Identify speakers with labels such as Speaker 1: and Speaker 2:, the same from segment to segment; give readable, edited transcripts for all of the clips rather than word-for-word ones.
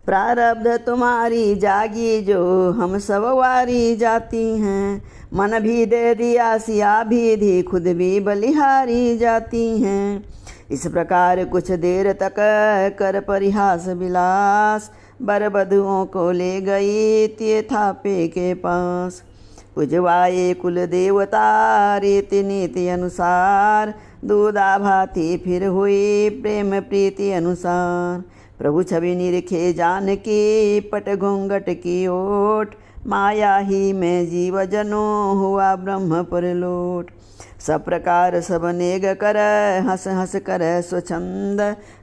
Speaker 1: प्रारब्ध तुम्हारी जागी जो हम सब वारी जाती हैं। मन भी दे दिया सिया भी दी खुद भी बलिहारी जाती हैं। इस प्रकार कुछ देर तक कर परिहास विलास बरबधुओं को ले गई ते थापे के पास। उजवाए कुल देवता रीति नीति अनुसार दूधा भाती फिर हुई प्रेम प्रीति अनुसार। प्रभु छवि निरखे जानकी पट घूंघट की ओट माया ही में जीव जनों हुआ ब्रह्म परलोट। सब प्रकार सब नेग कर हंस हंस कर स्वच्छंद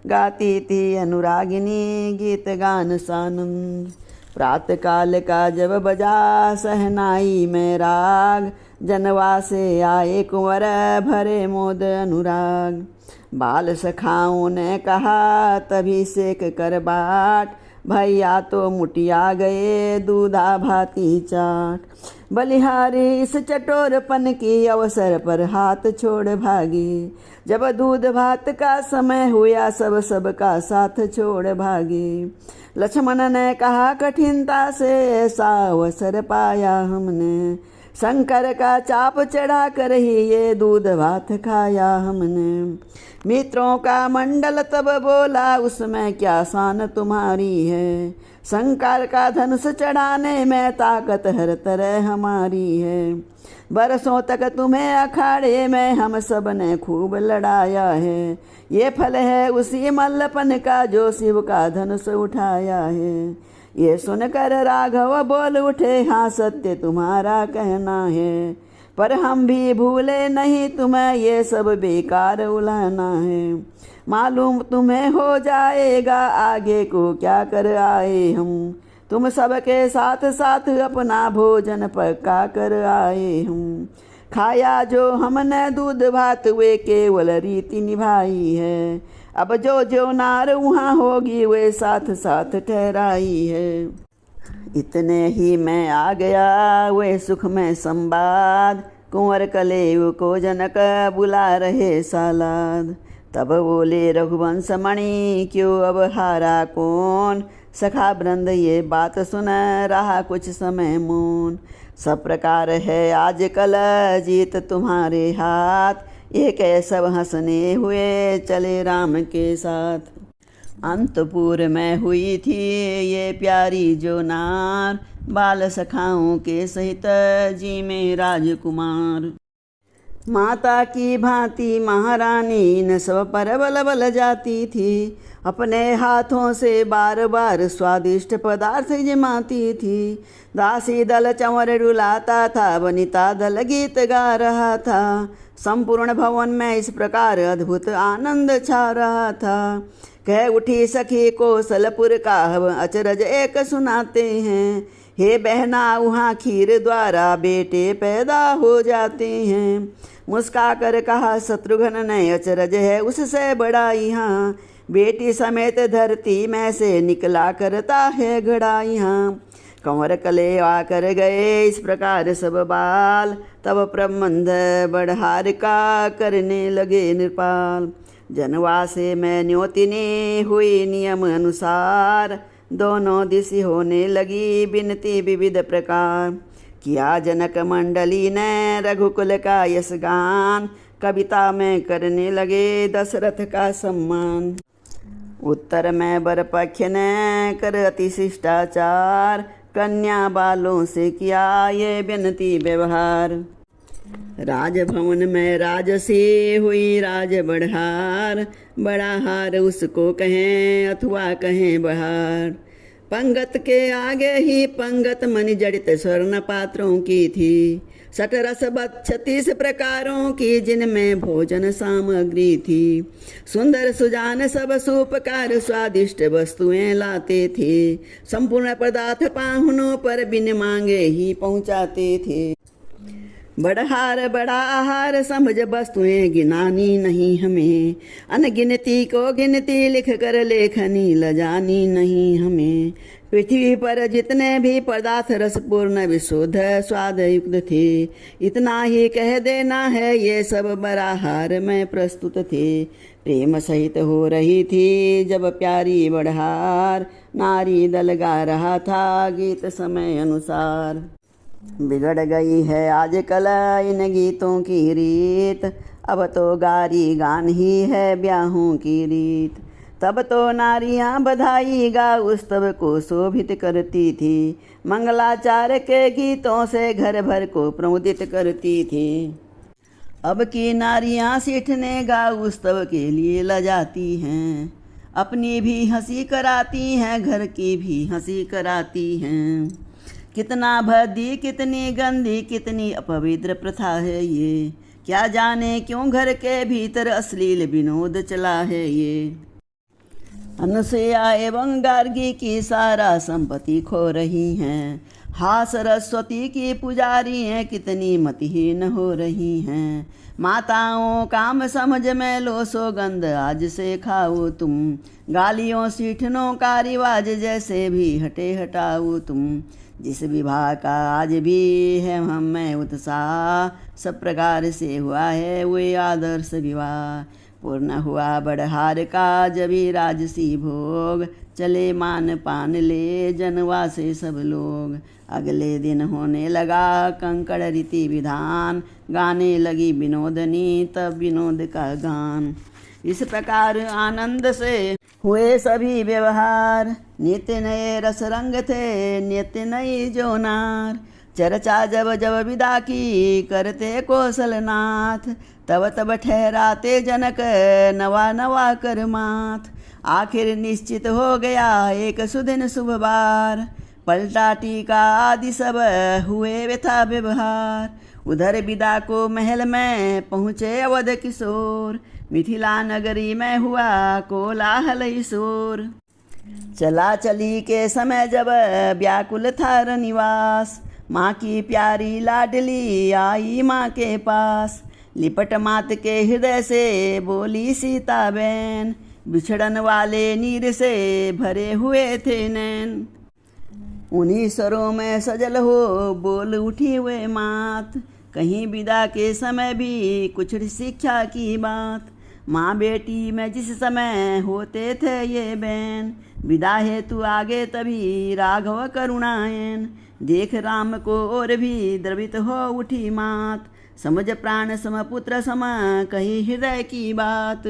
Speaker 1: गाती थी अनुरागिनी गीत गान सानंद। प्रात काल का जब बजा सहनाई में राग जनवा से आए कुंवर भरे मोद अनुराग। बाल सखाओं ने कहा तभी सेक कर बाट भैया तो मुटिया गए दूधा भाती चाट। बलिहारी इस चटोरपन की अवसर पर हाथ छोड़ भागी। जब दूध भात का समय हुआ सब का साथ छोड़ भागी। लक्ष्मण ने कहा कठिनता से ऐसा अवसर पाया हमने। शंकर का चाप चढ़ा कर ही ये दूध भात खाया हमने। मित्रों का मंडल तब बोला उसमें क्या शान तुम्हारी है। शंकर का धनुष चढ़ाने में ताकत हर तरह हमारी है। बरसों तक तुम्हें अखाड़े में हम सब ने खूब लड़ाया है। ये फल है उसी मल्लपन का जो शिव का धनुष उठाया है। ये सुनकर राघव बोल उठे हाँ सत्य तुम्हारा कहना है। पर हम भी भूले नहीं तुम्हें ये सब बेकार उलाहना है। मालूम तुम्हें हो जाएगा आगे को क्या कर आए हम। तुम सबके साथ साथ अपना भोजन पक्का कर आए हम। खाया जो हमने दूध भात वे केवल रीति निभाई है। अब जो जो नार वहाँ होगी वे साथ साथ ठहराई है। इतने ही मैं आ गया वे सुख में संवाद कुंवर कलेव को जनक बुला रहे सालाद। तब बोले रघुवंश मणि क्यों अब हारा कौन। सखा वृंद ये बात सुन रहा कुछ समय मौन। सब प्रकार है आज कल जीत तुम्हारे हाथ। एक सब हंसने हुए चले राम के साथ। अंतपुर में हुई थी ये प्यारी जो नार। बाल सखाओं के सहित जी में राजकुमार। माता की भांति महारानी न सब पर बल बल जाती थी। अपने हाथों से बार बार स्वादिष्ट पदार्थ जमाती थी। दासी दल चंवर डुलाता था वनिता दल गीत गा रहा था। संपूर्ण भवन में इस प्रकार अद्भुत आनंद छा रहा था। कह उठी सखी कौशलपुर का अचरज एक सुनाते हैं। हे बहना वहाँ खीर द्वारा बेटे पैदा हो जाते हैं। मुस्का कर कहा शत्रुघ्न ने अचरज है उससे बड़ा यहाँ। बेटी समेत धरती में से निकला करता है घड़ा यहाँ। कंवर कले आकर गए इस प्रकार सब बाल। तब प्रबंध बढ़हार का करने लगे नृपाल। जनवा से मैं न्योतिनी हुई नियम अनुसार। दोनों दिशि होने लगी बिनती विविध प्रकार। किया जनक मंडली ने रघुकुल का यश गान। कविता में करने लगे दशरथ का सम्मान। उत्तर में बर पक्ष ने कर अति शिष्टाचार। कन्या बालों से किया ये विनती व्यवहार। राजभवन में राजसी हुई राज बढ़ार। बड़ा हार उसको कहें अथवा कहें बहार। पंगत के आगे ही पंगत मणि जड़ित स्वर्ण पात्रों की थी। सटरस 36 प्रकारों की जिनमें भोजन सामग्री थी। सुंदर सुजान सब सुपकार स्वादिष्ट वस्तुएं लाते थे। संपूर्ण पदार्थ पाहुनों पर बिन मांगे ही पहुंचाते थे। बड़हार बड़ा आहार समझ वस्तुएं गिनानी नहीं हमें, अनगिनती को गिनती लिख कर लेखनी लजानी नहीं हमें। पृथ्वी पर जितने भी पदार्थ रसपूर्ण विशुद्ध स्वाद युक्त थे, इतना ही कह देना है ये सब बड़ाहार में प्रस्तुत थे। प्रेम सहित हो रही थी जब प्यारी बड़हार, नारी दल गा रहा था गीत समय अनुसार। बिगड़ गई है आजकल इन गीतों की रीत, अब तो गारी गान ही है ब्याहों की रीत। तब तो नारियां बधाई गा उत्सव को शोभित करती थी, मंगलाचार के गीतों से घर भर को प्रमुदित करती थी। अब की नारियां सीठने गा उत्सव के लिए लजाती हैं, अपनी भी हंसी कराती हैं घर की भी हंसी कराती हैं। कितना भद्दी कितनी गंदी कितनी अपवित्र प्रथा है ये, क्या जाने क्यों घर के भीतर अश्लील विनोद चला है ये। अनुसुईया एवं गार्गी की सारा संपत्ति खो रही हैं, हाँ सरस्वती की पुजारी हैं कितनी मतिहीन हो रही हैं। माताओं काम समझ में लो सौगंध आज से खाओ तुम, गालियों सीठनों का रिवाज जैसे भी हटे हटाओ तुम। जिस विवाह का आज भी है हम में उत्साह, सब प्रकार से हुआ है वे आदर्श विवाह। पूर्ण हुआ बड़हार का जभी राजसी भोग, चले मान पान ले जनवा से सब लोग। अगले दिन होने लगा कंकड़ रीति विधान, गाने लगी विनोदनी तब विनोद का गान। इस प्रकार आनंद से हुए सभी व्यवहार, नित्य नए रस रंग थे नित्य नई जोनार। चर्चा जब जब विदा की करते कौशलनाथ, तब तब ठहराते जनक नवा नवा कर माथ। आखिर निश्चित हो गया एक सुदिन शुभ बार, पलटा टीका आदि सब हुए व्यथा व्यवहार। उधर विदा को महल में पहुँचे अवध किशोर, मिथिला नगरी में हुआ कोलाहल शोर। चला चली के समय जब व्याकुल था रनिवास, माँ की प्यारी लाडली आई माँ के पास। लिपट मात के हृदय से बोली सीता बहन, बिछड़न वाले नीर से भरे हुए थे नैन। उन्हीं स्वरों में सजल हो बोल उठी वे मात, कहीं विदा के समय भी कुछ शिक्षा की बात। माँ बेटी में जिस समय होते थे ये बैन, विदा हेतु आगे तभी राघव करुणायन। देख राम को और भी द्रवित हो उठी मात, समझ प्राण सम पुत्र सम कही हृदय की बात।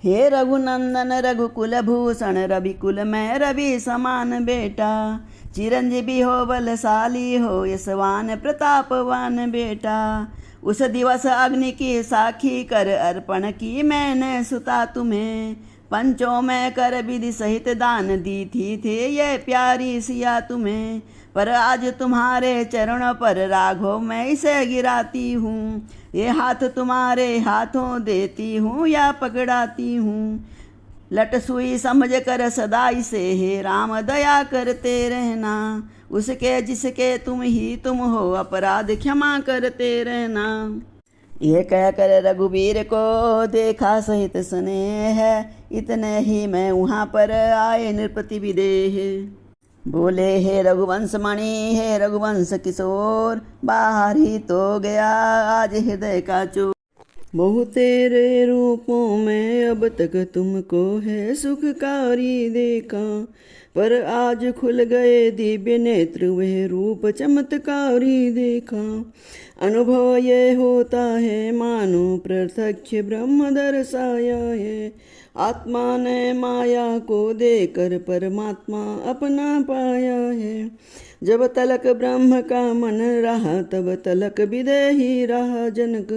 Speaker 1: हे रघुनंदन रघुकुल भूषण रविकुल में रवि समान बेटा, चिरंजीवी हो बलशाली हो यशवान प्रतापवान बेटा। उस दिवस अग्नि की साखी कर अर्पण की मैंने सुता तुम्हें, पंचों में कर विधि सहित दान दी थी ये प्यारी सिया तुम्हें। पर आज तुम्हारे चरणों पर राघव मैं इसे गिराती हूँ, ये हाथ तुम्हारे हाथों देती हूँ या पकड़ाती हूँ। लट सुई समझ कर सदा इसे हे राम दया करते रहना, उसके जिसके तुम ही तुम हो अपराध क्षमा करते रहना। ये कहकर रघुवीर को देखा सहित स्नेह, इतने ही मैं वहाँ पर आए नृपति विदेह। बोले हे रघुवंश मणि हे रघुवंश किशोर, बाहर ही तो गया आज हृदय का चोर। बहु तेरे रूपों में अब तक तुमको है सुखकारी देखा, पर आज खुल गए दिव्य नेत्र वह रूप चमत्कारी देखा। अनुभव ये होता है मानो प्रत्यक्ष ब्रह्म दर्शाया है, आत्मा ने माया को देकर परमात्मा अपना पाया है। जब तलक ब्रह्म का मन रहा तब तलक विदेही रहा जनक,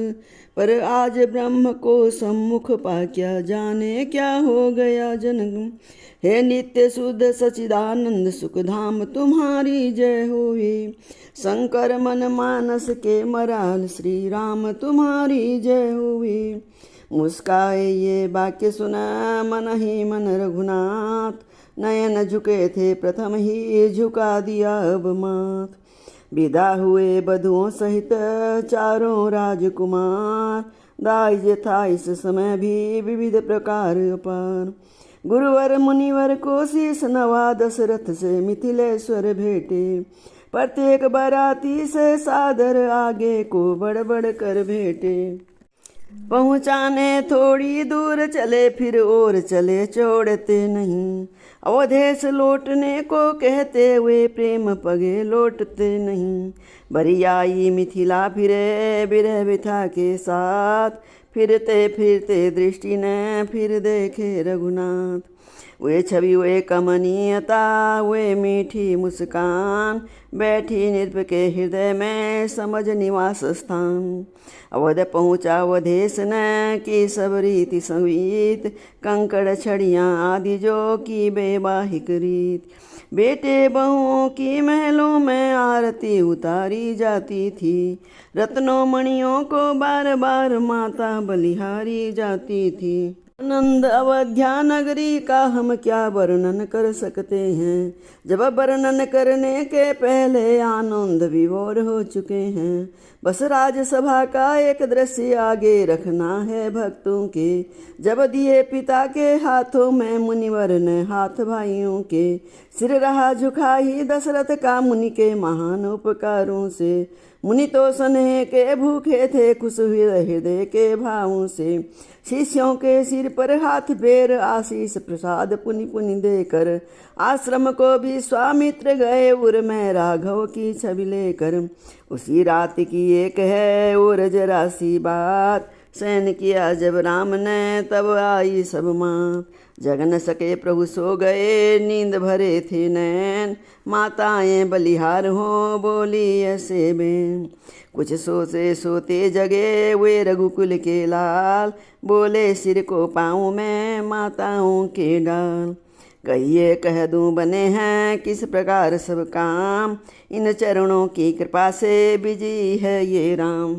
Speaker 1: पर आज ब्रह्म को सम्मुख पा क्या जाने क्या हो गया जनक। हे नित्य शुद्ध सचिदानंद सुख धाम तुम्हारी जय होवे, शंकर मन मानस के मराल श्री राम तुम्हारी जय होवे। मुस्काए ये वाक्य सुना मन ही मन रघुनाथ, नयन झुके थे प्रथम ही झुका दिया अब माथ। विदा हुए बधुओं सहित चारों राजकुमार, दाई था इस समय भी विविध प्रकार अपार। गुरुवर मुनिवर को शीश नवा, दशरथ से मिथिलेश्वर भेटे। प्रत्येक बाराती से सादर, आगे को बढ़ बढ़ कर भेटे। पहुँचाने थोड़ी दूर चले, फिर और चले छोड़ते नहीं। अवधेश लौटने को कहते हुए, प्रेम पगे लौटते नहीं। बरियाई मिथिला फिरे, बिरह बिथा के साथ। फिरते फिरते दृष्टि ने फिर देखे रघुनाथ। वे छवि वे कमनीयता, वे मीठी मुस्कान, बैठी नृप के हृदय में समझ निवास स्थान। अवध पहुँचा अवधेश ने की सब रीति संगीत, कंकड़ छड़ियाँ आदि जो की वैवाहिक रीत। बेटे बहुओं की महलों में आरती उतारी जाती थी। रत्नों मणियों को बार बार माता बलिहारी जाती थी। आनंद अवध्या नगरी का हम क्या वर्णन कर सकते हैं, जब वर्णन करने के पहले आनंद विभोर हो चुके हैं। बस राजसभा का एक दृश्य आगे रखना है भक्तों के, जब दिए पिता के हाथों में मुनिवर ने हाथ भाइयों के। सिर रहा झुका ही दशरथ का मुनि के महान उपकारों से। मुनि तो स्नेह के भूखे थे, खुश हुए हृदय के भावों से। शिष्यों के सिर पर हाथ फेर, आशीष प्रसाद पुनि पुनि देकर। आश्रम को भी स्वामित्र गए, उर में राघव की छवि लेकर। उसी रात की एक है और जरा सी बात, शयन किया जब राम ने तब आई सब मात। जग न सके प्रभु सो गए, नींद भरे थे नैन। माताएं बलिहार हो बोली ऐसे बेन। कुछ सोते सोते जगे वे रघुकुल के लाल, बोले सिर को पाँव में माताओं के डाल। कहिए कह दूं बने हैं किस प्रकार सब काम, इन चरणों की कृपा से बिजी है ये राम।